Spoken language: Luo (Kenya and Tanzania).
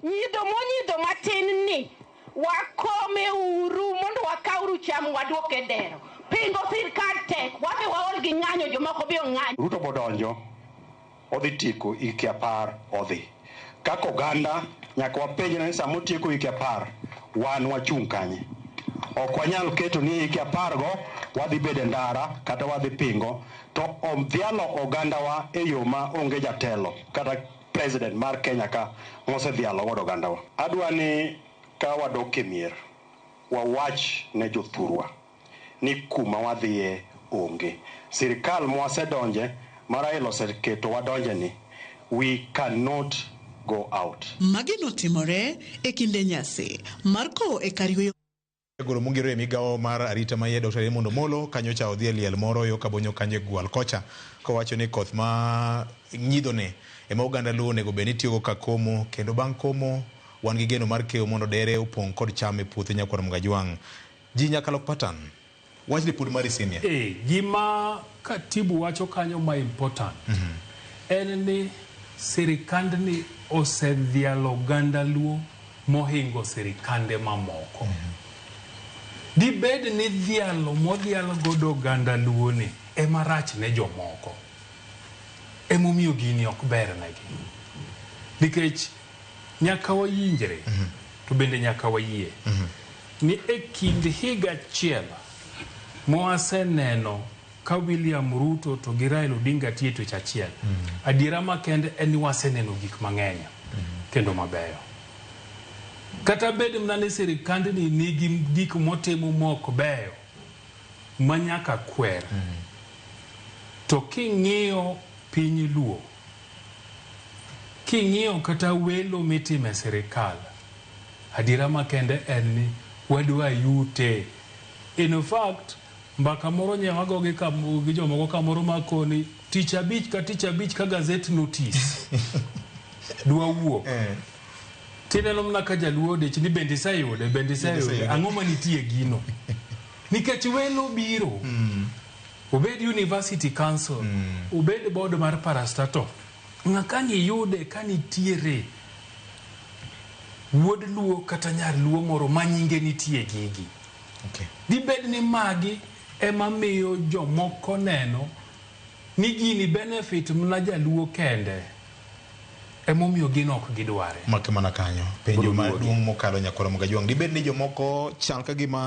Nyidho matin ni wakome uru mondo wakauru cham waduoke dero. Pingo sirkal tek wabe waol gi ng'anyo jomoko biro ng'anyo. Ruto bodonjo odhi tieko higni 10 odhi. Kaka oganda nyaka wapenjre ni sama otieko higni 10 wan wachung' kanye. Ok wanyal keto ni higni 10 go wadhi bede ndara kata wadhi pingo to omdhialo oganda wa e yo ma onge jatelo kata president mar Kenya ka mosedhialo godo oganda wa. Adwa ni ka wadok e mier wawach ne jothurwa ni kuma wadhiye onge. Sirikal mwasedonje Raila oseketo wadonje ni we cannot go out. Magino timore e kinde nyasi Marco e kariyo Goro mungiro e migao mar arita maye Dr. Raymond Omolo kanyocha odhi e liel moro yo kabonyo kanje gwal kocha kowacho ni koth ma nyidone ema oganda luo nego beni tiyogo ka komo kendo bang' komo wan gi geno mar keyo mondo dere opong' kod cham e puothe Nyakwar Mgajwang'. Ji Nyakalok Patan wach lipod mar Isinia. Gima katibu wacho kanyo ma important en ni sirikandni osedhialo oganda luo mohingo sirikande mamoko. Dibed ni dhialo modhialo godo oganda luo ni ema rach ne jomoko. Emomiyo gini ok ber negi. Nikech nyaka wayinjre to bende nyaka wayie ni e kind higa achiel mwaseneno ka William Ruto to gi Raila Odinga tie twech achiel. Adiera makende en ni waseneno gik mang'eny kendo mabeyo. Kata bed mnane sirikandni nigi gik motimo mok beyo manyaka kwer. To king'iyo piny luo, king'iyo kata welo mitime sirikal, adiera makende en ni wadwa yute. In fact, mbaka moro nyawago gi jomoko kamoro makoni tich abich ka gazet notice dwa wuok. Tineno mna ka jaluo dech ni bende sayude ang'o manitie gino. Nikech welo biro obed University Council obed board mar parastato ng'akani yude kanitiere wuod luo kata nyar luo moro manyinge nitie gigi. Dibed ni magi ema miyo jomoko neno ni gini benefit mna jaluo kende emomiyo gino ok gidware. Makemana kanyo penjo maduong' mokalo Nyakwar Mgajwang'. Dibed ni jomoko chal ka gima